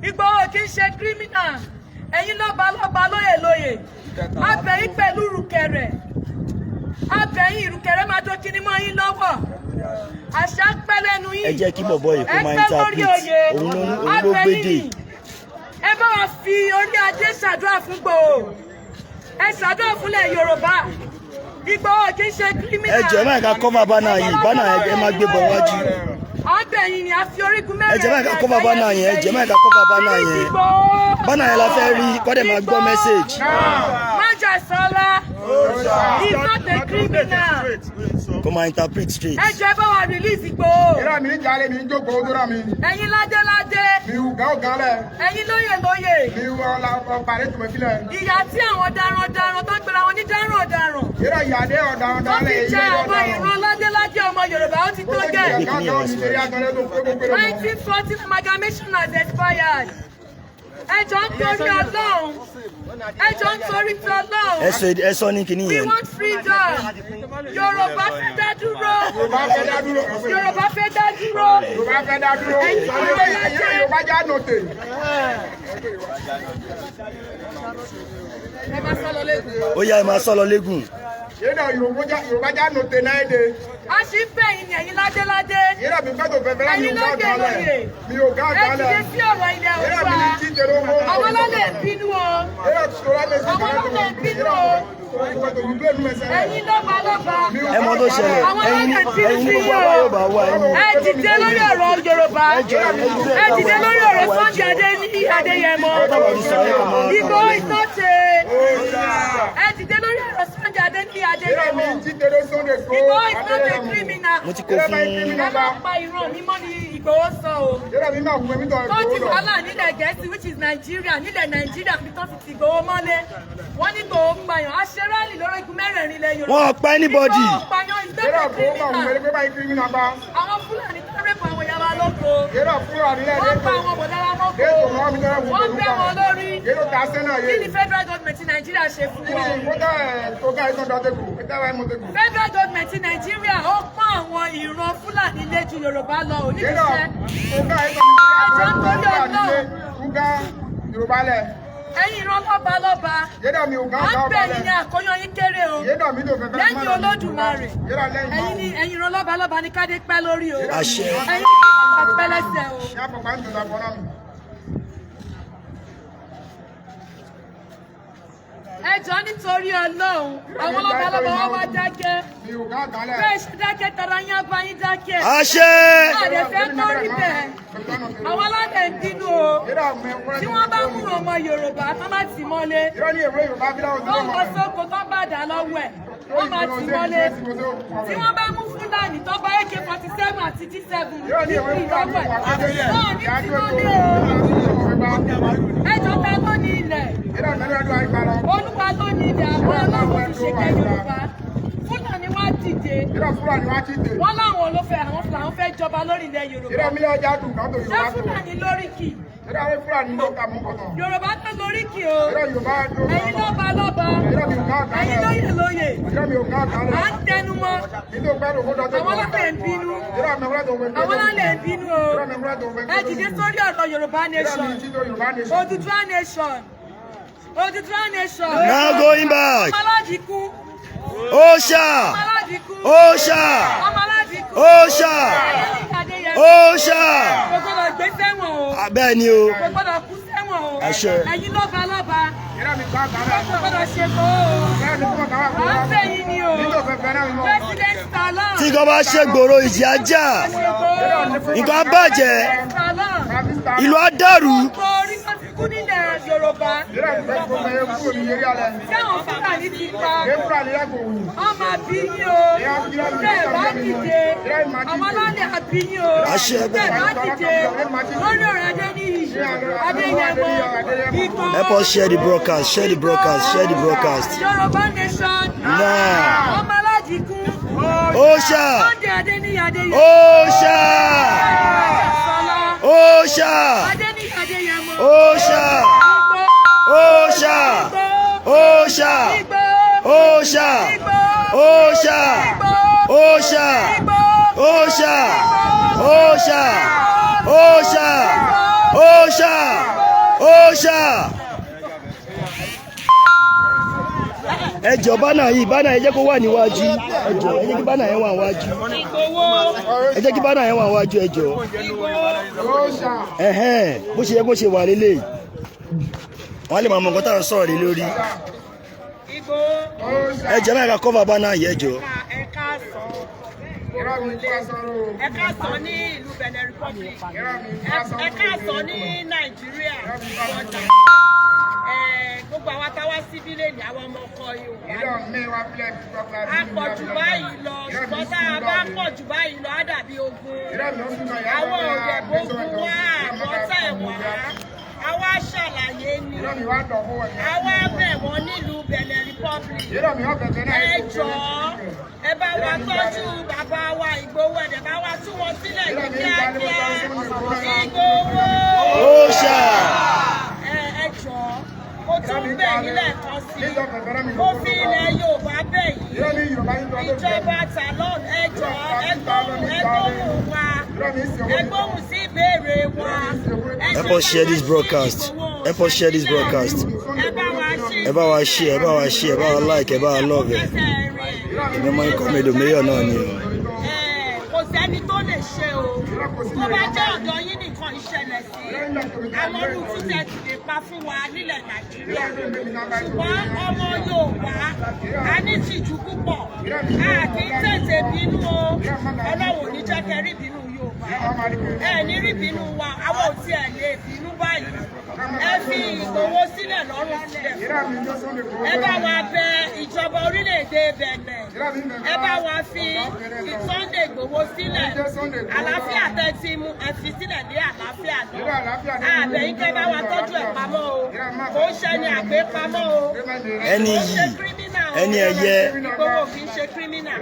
Ìgbòho kì í ṣe criminal. Ẹ̀yin lọ́ba lóyè. Abẹ̀yìn pẹ̀lú ìrùkẹ̀rẹ̀. Abẹ̀yìn ìrùkẹ̀rẹ̀ máa tó kíní mọ́ yín lọ́wọ́. Àṣà pẹ́ lẹ́nu yín. Ẹ jẹ́ kí bọ̀bọ̀ yìí kó máa interpret. Òun ló gbédè. Ẹ bá wa fi orí adé ṣàdúrà fún Ìgbòho. Ẹ ṣàdúrà fúnlẹ̀ Yorùbá. Ìgbòho kì í ṣe criminal. Ẹ jọ̀ọ́ máa ká cover banner yìí. Banner yẹn ẹ máa gbé bọ̀ wájú. Abẹ̀yìn ni a fi orígun mẹ́rẹ̀ẹ̀rin. Ẹ jọ̀ọ́ máa ká cover banner yẹn. Ẹ jọ̀ọ́ máa ká cover banner yẹn. Banner yẹn la fẹ́ rí kọ́dẹ̀ máa gbọ́ message. Májà Sọlá. He's not a criminal. Kó máa interpret straight. Ẹ jọ̀ọ́ ẹ bá wa release Ìgbòho. Ìrà mi ń jalè mi ń jókòó tó rà mí. Ẹ̀yin ládéládé. Mi ò gá ọ̀gá lẹ̀. Ẹ̀yin lóyè. Mi ò ọ̀pàdé tòmọ̀ sílẹ̀. Ìyà tí àwọn darandaran tó ń gbéra wọn ní dáràn. Ìrà ìyàdé ọ̀daràn Tó fi jẹ àwọn ìran ládéládé ọmọ Yorùbá ó ti tó gẹ̀. 1914 amalgamation has expired. Ẹ jọ̀ọ́ nítorí Ọlọ́run. Ẹ jọ̀ọ́ nítorí Ọlọ́run. Ẹ sọ ní kinní We yẹn. want freedom. Yorùbá fẹ́ dá dúró. Yorùbá fẹ́ dá dúró. Yorùbá já nòtè. Ẹ máa sọ lọ lẹ́gùn. Ó yá ẹ máa sọ lọ lẹ́gùn. Yorùbá já nòtè náà dé. A ṣì ń bẹ̀ yín ní ẹ̀yin ládéládé. Ìrà mi fẹ́ tó fẹ́ fẹ́ mi ò gá ọ̀gá lẹ̀. Mi ò gá ọ̀gá Ẹ lẹ̀. dìde sí ọ̀rọ̀ ilẹ̀ Ìrà mi Yorùbá. ní kí tẹ̀lé owó. Àwọn lọ́lẹ̀ bínú o. Ẹ̀yin lọ́ba. Ẹ mọ tó ṣẹlẹ̀. Ẹ̀yin ní gbogbo àwọn Yorùbá wà ẹ̀yin. Ẹ dìde lórí ọ̀rọ̀ Yorùbá. Ẹ dìde lórí ọ̀rọ̀ Sunday Adeyemo. Ìgbòho is not a. Ẹ dìde lórí ọ̀rọ̀ Sunday Adeyemo. Ìgbòho is not a criminal. Mo ti kó fún. Ẹ máa pa ìran mímọ́ ní Ìgbòho sọ o. Tó ti wàhálà nílẹ̀ Gẹ̀ẹ́sì which is Nigeria nílẹ̀ Nàìjíríà fi tán fi ti Ìgbòho mọ́lé. Wọ́n ní Ìgbòho pààyàn. A ṣe rálì lórí igun mẹ́rẹ̀ẹ̀rin ilẹ̀ Yorùbá. Wọ́n pa anybody. Ìgbòho pààyàn is not a criminal. Àwọn Fúlàní tó rẹ́pù àwọn yàrá lóko. Wọ́n pa àwọn bọ̀dára mọ́kò. Wọ́n gbé wọn lórí. Kí ni federal government Nàìjíríà ṣe fún wọn? Federal government Nàìjíríà ó pọ́n àwọn ìran Fúlàní lé ju Yorùbá lọ ò ní ṣiṣẹ́. Ẹjọ́ ń torí Ọlọ́run. Ẹ̀yin ìran lọ́ba. À ń bẹ̀ yín ní àkóyán yín kéré o. Lẹ́yìn Olódùmarè. Ẹ̀yin ìran lọ́ba ní kádé pẹ́ lórí o. Àṣẹ. Ẹ̀yin ìran pẹ́ lẹ́sẹ̀ o. Ẹ jọ̀ọ́ nítorí Ọlọ́run. Àwọn lọ́ba wọn wá dákẹ́. Bẹ́ẹ̀ ṣe dákẹ́ tara yín abá yín dákẹ́. Àṣẹ. Àdè fẹ́ kọ́ rí bẹ́ẹ̀. Àwọn aládé ń bínú o. Tí wọ́n bá mú ọmọ Yorùbá tó bá tì mọ́lé. Tó ń lọ sóko tó bá dà lọ́wọ́ ẹ̀. Wọ́n máa tì mọ́lé. Tí wọ́n bá mú Fúlàní tó bá AK-47 àti G7 ní ìlọ́wọ́ ẹ̀. Náà ní tì mọ́lé o. Ẹ jọ̀ọ́ ta ló ní ilẹ̀? Olúwa ló ní ilẹ̀ àwọn Ọlọ́run ti ṣe kẹ́ Yorùbá. Fúlàní wá dìde. Wọ́n láwọn ló fẹ́ àwọn fẹ́ jọba lórí ilẹ̀ Yorùbá. Ṣé Fúlàní lórí kì? Yorùbá tó lórí kì o. Ẹ̀yin lọ́ba. Ẹ̀yin lóyè. À ń tẹnu mọ́. Àwọn lálẹ́ ń bínú. O. Ẹ dìde sórí ọ̀rọ̀ Yorùbá Nation. Odùduwà Nation. Now going back. Ọmọládìkú. OSHA. OSHA. OSHA. OSHA. Kò gbọ́dọ̀ gbé sẹ́wọ̀n o. Bẹ́ẹ̀ ni o. Kò gbọ́dọ̀ kú sẹ́wọ̀n o. Àṣẹ. Ẹ̀yin lọ́ba. Kò gbọ́dọ̀ ṣe kó o. President Salon. Tí kò bá ṣègbòrò ìjì ajá, nǹkan bàjẹ́, ìlú á dàrú. Orí kan ti kú nílẹ̀ Yorùbá. Sẹ́wọ̀n Fúlàní ti pa. Ọmọ àbíyí o. Bẹ́ẹ̀ bá dìde. Àwọn ọlọ́dẹ àbíyí o. Bẹ́ẹ̀ bá dìde. Lórí ọ̀rọ̀ Adéníyì, Adéyẹmọ Igboho. Help us share the broadcast, share the broadcast, share the broadcast. Yorùbá Nation Now. Ọmọ Alájìkún. OSHA! Sunday Adeyemo Igboho OSHA! OSHA! Adeyemo OSHA! OSHA! OSHA! OSHA! OSHA! OSHA! OSHA! OSHA! OSHA! OSHA! OSHA! Ẹ jọ̀ọ́ bánà yìí, bánà ẹ jẹ́ kó wà níwájú. Ẹ jọ̀ọ́ ẹ jẹ́ kí bánà yẹn wà níwájú. Ẹ jẹ́ kí bánà yẹn wà níwájú, ẹ jọ̀ọ́. Bó ṣe yẹ kó ṣe wà lélẹ̀. Wọ́n á lè máa mọ nǹkan tá à ń sọ̀rọ̀ lé lórí. Ẹ jẹ́ máa ka cover bánà yìí, ẹ jọ̀ọ́. Ẹ káàsán ní ìlú Bennie Republic. Ẹ káàsán ní Nàìjíríà. Gbogbo àwọn táwa síbí lè ní àwọn ọmọ ọkọ Yorùbá. A pọ̀ jù báyìí lọ, ṣùgbọ́n tá a bá pọ̀ jù báyìí lọ, á dàbí ogun. Àwọn ọ̀rẹ́ gbogbo wá àbọ̀tẹ̀ wá. Àwa ṣàlàyé ni. Àwa bẹ̀ wọ́n nílùú Bennie Republic. Ẹ jọ̀ọ́, ẹ bá wa tọ́jú bàbá wa Ìgbòho, ẹ̀dẹ̀ bá wa tú wọn sílẹ̀ ní kíákíá. Ìgbòho. OSHA! Ẹ jọ̀ọ́, mo tún bẹ̀ yín lẹ́ẹ̀kan sí i. Mo fi ilẹ̀ Yorùbá bẹ̀ yín. Ìjọba Salon, ẹ jọ̀ọ́, ẹ gbóhùn wa. Ẹ gbóhùn sí ìbéèrè wa. Help us share this broadcast. Help us share this broadcast. Ẹ bá wa share, ẹ bá wa share, ẹ bá wa like, ẹ bá wa love ẹ. Èmi máa ń kọ́ mi lòmíyàn náà ni o. Kò sẹ́ni tó lè ṣe o. Tó bá jẹ́ ọ̀dọ̀ yín nìkan ìṣẹ̀lẹ̀ sí. Àmọ́rù títẹ̀ ti lè pa fún wa nílẹ̀ Nàìjíríà. Ṣùgbọ́n ọmọ Yorùbá, a ní tìjú púpọ̀. A kì í tètè bínú o. Ọlọ́run ò ní jẹ́ kẹ́ rí bínú Yorùbá. Ẹ ní rí bínú wa, àwọn ò tiẹ̀ lè bínú báyìí. Ẹ fi Ìgbòho sílẹ̀ lọ́rùn sílẹ̀. Ẹ bá wa bẹ ìjọba orílẹ̀-èdè Benin. Ẹ bá wa fi Sunday Igboho sílẹ̀. Àlàáfíà tẹ́ ti mú ẹ fi sílẹ̀ ní àlàáfíà náà. Àbẹ̀yìn kẹ́ bá wa tọ́jú ẹ̀ pamọ́ o. Kò ń ṣe ni àgbé pamọ́ o. Ẹni yìí, ẹni ẹ̀yẹ. Ìgbòho kì í ṣe kírímínà.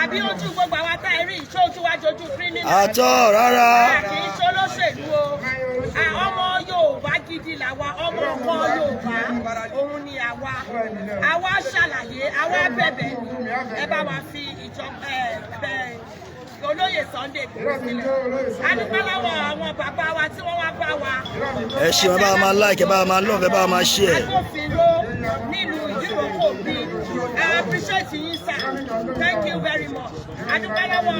Àbí ojú gbogbo àwa tá ẹ rí ìṣó ojú wa jojú kírímínà. Àtọ̀ rárá. Kì í ṣe olóṣèlú o. Ọmọ Yorùbá gidi làwa, ọmọ ọkọ Yorùbá, òun ni àwa. Àwa ṣàlàyé, àwa bẹ̀bẹ̀ ni. Ẹ bá wa fi ìjọba olóyè Sunday Igboho sílẹ̀. A dúpẹ́ lọ́wọ́ àwọn bàbá wa tí wọ́n wá bá wa. Ẹ ṣe wọn bá wa máa like, ẹ bá wa máa love, ẹ bá wa máa share. Agbófinró nílùú Ìdíròkò bí. I appreciate yín sir. Thank you very much. A dúpẹ́ lọ́wọ́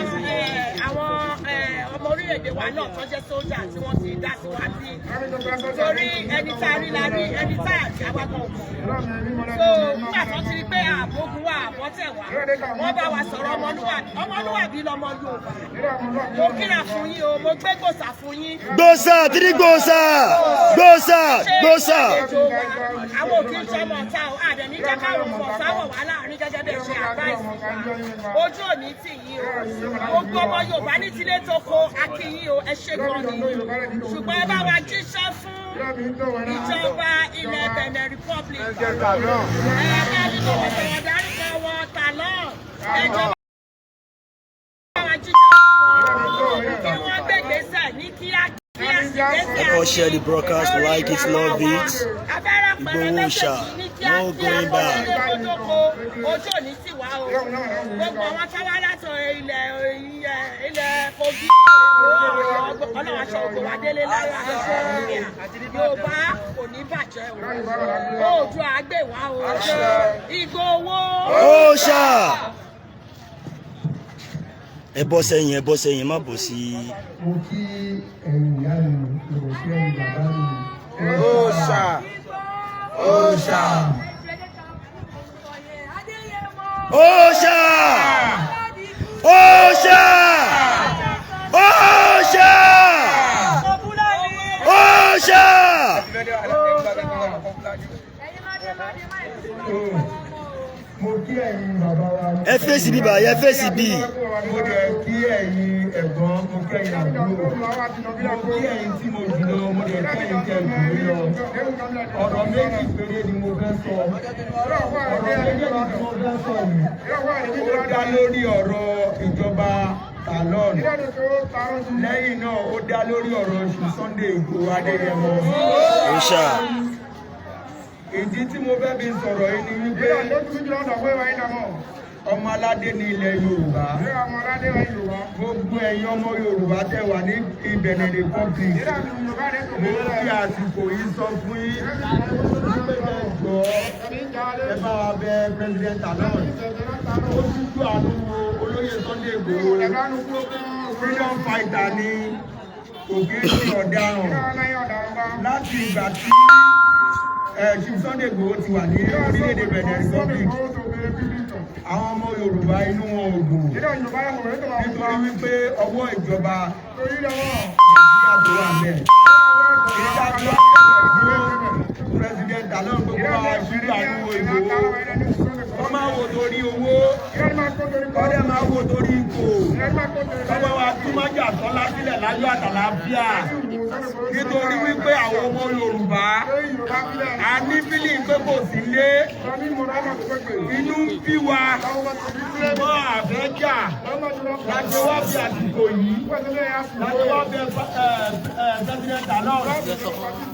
àwọn ọmọ orílẹ̀-èdè wa náà tó jẹ́ sójà tí wọ́n ti dá sí wa bí. Torí ẹni tá a rí la rí, ẹni tá a rí àwa kan. So nígbà tó ti rí pé àbógun wà àbọ́tẹ̀ wá, wọ́n bá wa sọ̀rọ̀ ọmọlúwàbí. Ọmọlúwàbí lọmọ Yorùbá. Mo kíra fún yín o, mo gbé gbòòsà fún yín. Gbòòsà, tiri gbòòsà, gbòòsà, gbòòsà. Àwọn òkè ń sọmọ ọ̀tá o, àdẹ̀ní jẹ́ káwọn ọmọ ọ̀tá wọ̀ wá láàrin gẹ́gẹ́ bẹ́ẹ̀ ṣe àbáìsì wa. Ojú òní tì yín o. Gbogbo ọmọ Yorùbá ní tilé tó kó akíyín o, ẹ ṣe gan ni. Ṣùgbọ́n ẹ bá wa jíṣẹ́ fún ìjọba ilẹ̀ Bennie Republic. Ẹ̀ẹ́dẹ́gbẹ̀rún tó wọ̀ sọ̀rọ̀ dárúkọ wọn Salon. Ẹjọba Let us share the broadcast, like it, love it. Igboho OSHA, no going back. Ojú òní sì wá o. Gbogbo àwọn táwa láti ilẹ̀ Kogi. Ọlọ́run aṣọ ògbó wa délé lára Yorùbá kò ní bàjẹ́ o. Oòduà àgbè wá o. Igboho OSHA. Ẹ bọ́ sẹ́yìn, má bọ̀ sí. Mo kí ẹ̀yin ìyá mi, mo kí ẹ̀yin bàbá mi. OSHA. OSHA. OSHA! OSHA! OSHA! OSHA! Ẹ fèsì bí báyìí, ẹ fèsì bí. Mo dẹ̀ kí ẹ̀yin ẹ̀gbọ́n, mo kí ẹ̀yin àbúrò, mo kí ẹ̀yin tí mo jùlọ, mo dẹ̀ kí ẹ̀yin tẹ̀ jù lọ. Ọ̀rọ̀ méjì péré ni mo fẹ́ sọ. Ọ̀rọ̀ méjì ni mo fẹ́ sọ yìí. Ó dá lórí ọ̀rọ̀ ìjọba Talon. Lẹ́yìn náà, ó dá lórí ọ̀rọ̀ Sunday Adeyemo. OSHA. Ìdí tí mo fẹ́ fi sọ̀rọ̀ yìí ni wípé ọmọ aládé ní ilẹ̀ Yorùbá. Gbogbo ẹ̀yin ọmọ Yorùbá tẹ́ wà ní Bennie Republic. Mo fi àsìkò yìí sọ fún yín wípé ẹjọ́ ẹ bá wa bẹ President Talon. Ó dúdú àánú olóyè Sunday Igboho. Freedom fighter ni òkè ní ọ̀daràn. Láti ìgbà tí Sunday Igboho ti wà ní orílẹ̀-èdè Bennie Republic, àwọn ọmọ Yorùbá inú wọn ò dùn nítorí wípé ọwọ́ ìjọba Nàìjíríà tó wà bẹ́ẹ̀. Ìdájọ́ President Talon gbogbo àwọn ìṣírí àánú Igboho. Wọ́n máa wò torí owó, wọ́n dẹ̀ máa wò torí ipò. Tọ́wọ́ wa tún máa jà sọ́lá sílẹ̀ láyọ̀ àtàlàáfíà. Nítorí wípé àwọn ọmọ Yorùbá a ní fílì pé kò sí lé. Inú ń bí wa, mọ́ àfẹ́jà láti wá fi àsìkò yìí. Láti wá fi President Talon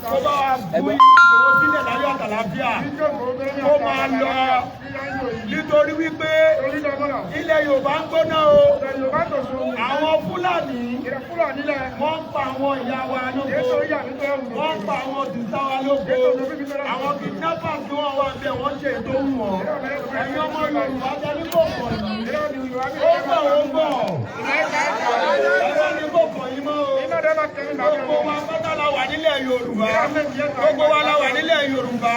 tó bá wa fún Igboho sílẹ̀ láyọ̀ àtàlàáfíà. Ó máa lọ nítorí wípé ilẹ̀ Yorùbá ń gbóná o. Àwọn Fúlàní wọ́n ń pa àwọn ìyá wa lóko, wọ́n ń pa àwọn tìta wa lóko, àwọn kidnappers tí wọ́n wá bẹ̀ wọ́n ṣe ètò wọn. Ẹ̀yin ọmọ Yorùbá tẹ́lẹ̀ kò pọ̀ yìí, ó bọ̀. Ẹ̀fọ́ ni kò pọ̀ yìí mọ́ o. Gbogbo wa pátá la wà nílẹ̀ Yorùbá, gbogbo wa la wà nílẹ̀ Yorùbá,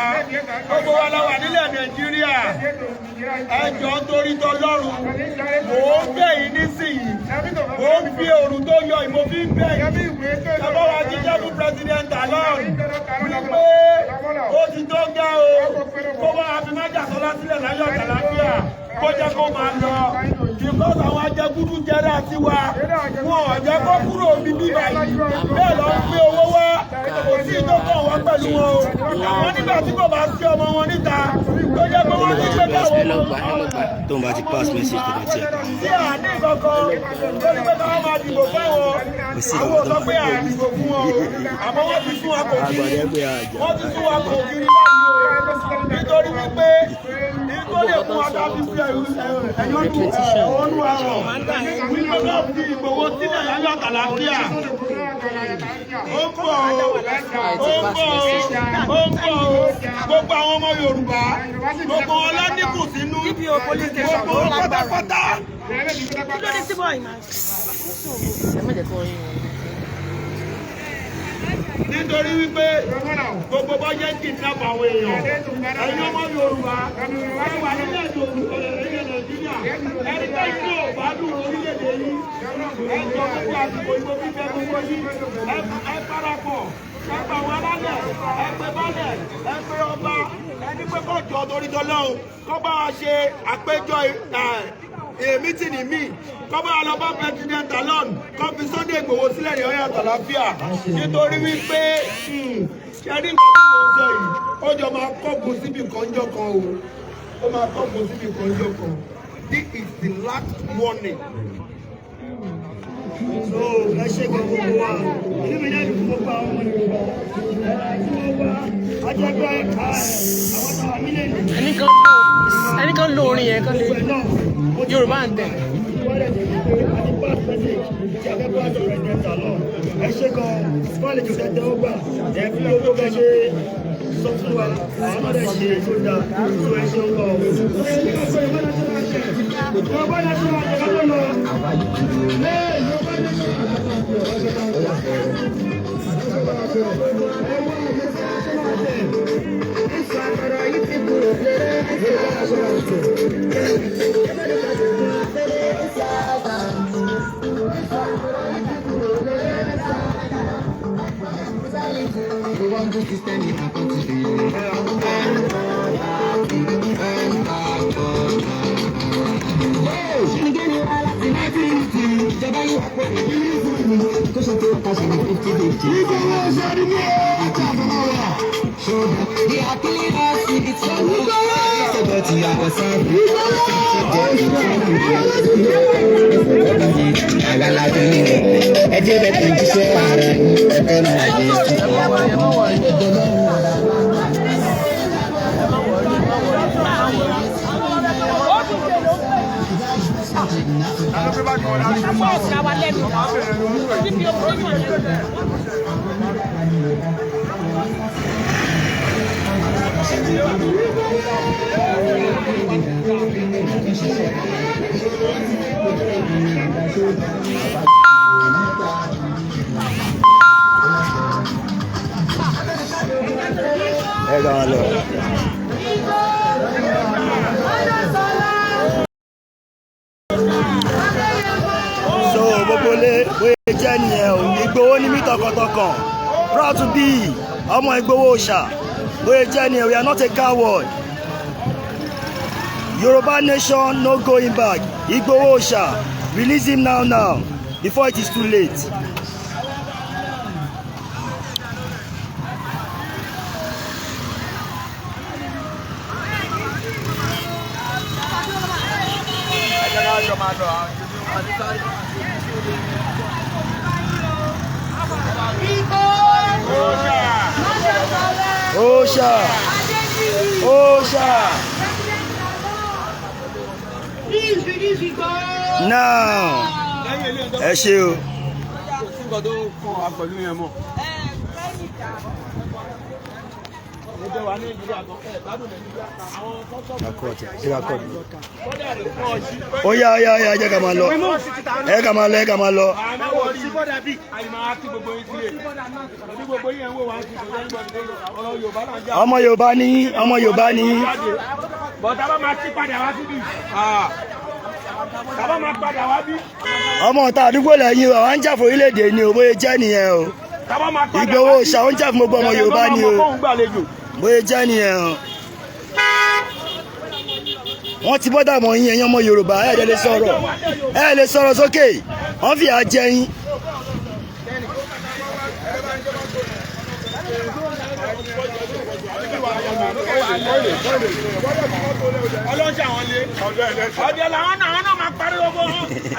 gbogbo wa la wà nílẹ̀ Nàìjíríà. Ẹ jọ̀ọ́ torí t'Ọlọ́run, mò ń bẹ̀ yín nísìnyí, mò ń fi òrùn tó yọ ìmọ̀ fi ń bẹ̀ yín. Bàbá wa jíjẹ́ fún President Talon wípé ó ti tó gẹ́ o, kó bá wa fi májà sọ́lá sílẹ̀ láyọ̀ àtàlàáfíà, kó jẹ́ kó máa lọ. Because àwọn ajẹgúdú jẹrẹ àti wa, wọn ò jẹ́ kó kúrò bíbí báyìí, bẹ́ẹ̀ lọ ń gbé owó wá, kò sí ìtọ́kọ̀ wá pẹ̀lú wọn o. Àwọn nígbà tí kò bá sí ọmọ wọn níta, tó jẹ́ pé wọ́n ti ṣe káwọn tó ń bá ti pass message tó bá tiẹ̀ kàn. sí àní kankan lórí pé káwọn máa dìbò fún wọn. Àwọn ò sọ pé àdìbò fún wọn o, àmọ́ wọ́n ti sún wa kò kiri, wọ́n ti sún wa kò kiri báyìí o. Nítorí wípé tó lè fún wa ká fi fi ẹ̀yọ́nú àrọ̀ wípé náà fi Igboho sílẹ̀ láyọ̀ àtàlàáfíà. Ó ń bọ̀ o, gbogbo àwọn ọmọ Yorùbá, gbogbo wọn ládìkù sínú, gbogbo wọn pátápátá. Nítorí wípé gbogbo bọ́ jẹ́ kidnap àwọn èèyàn, ẹ̀yin ọmọ Yorùbá, wọ́n wà nílẹ̀ Nàìjíríà, ẹni tó ń lò bá dùn orílẹ̀-èdè yìí, ẹ jọ gbogbo àsìkò ìbò fífẹ́ gbogbo yìí, ẹ parapọ̀, ẹ pa àwọn alálẹ̀, ẹ pe balẹ̀, ẹ pe ọba, ẹni pé kó jọ torí t'Ọlọ́run, kó bá wa ṣe àpéjọ mítìnì míì, kó bá wa lọ bá President Talon, kó fi Sunday Igboho sílẹ̀ ní ọ̀yà àtàlàáfíà. Nítorí wípé ṣẹ́rí nǹkan tí mo sọ yìí, ó jọ máa kọ́gun síbi kànjọ́ kan o, ó máa kọ́gun síbi kànjọ́ kan. This is the last warning. So ẹ ṣe gbogbo wa inú mi náà ní gbogbo àwọn ọmọ Yorùbá tí wọ́n wá ajẹ́gbẹ́ àwọn táwa mílíọ̀nù. ẹnìkan lo orin yẹn kan lè Yorùbá ń tẹ̀. ẹ ṣe gan fọ́ọ̀lì tó tẹ̀ tẹ́wọ́ gbà ẹ fi owó bẹ́ẹ̀ ṣe sọ fún wa àwọn náà dẹ̀ ṣe tó dáa tó ẹ ṣe ń lọ. Yorùbá Nation Now ẹ ká tó lọ. It's Igboho ni mi tọkàntọkàn. Proud to be ọmọ Igboho OSHA. We are not a coward. Yorùbá Nation no going back. Igboho OSHA, release him now, before it is too late. OSHA. Now. Ẹ ṣé o. Oya, jẹ́ ká máa lọ. Ẹ ká máa lọ. Ọmọ Yorùbá ni. Ọmọ ọ̀tá àdúgbò lẹ́yìn wa, wọ́n ń jà fún orílẹ̀-èdè ni o, bóyá jẹ́ nìyẹn o. Igboho OSHA ń jà fún gbogbo ọmọ Yorùbá ni o, bóyá jẹ́ nìyẹn o. Wọ́n ti bọ́dà mọ́ yín ẹ̀yin ọmọ Yorùbá, ẹ̀ lè sọ̀rọ̀ sókè, wọ́n fìyà jẹ yín. Ọlọ́jà wọn lé ọdẹ làwọn náà máa pariwo bọ́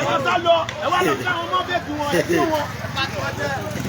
àwọn sá lọ ẹ̀wọ́n lọ sí àwọn ọmọ bẹ́ẹ̀ kí wọ́n ẹ̀ kí wọ́n.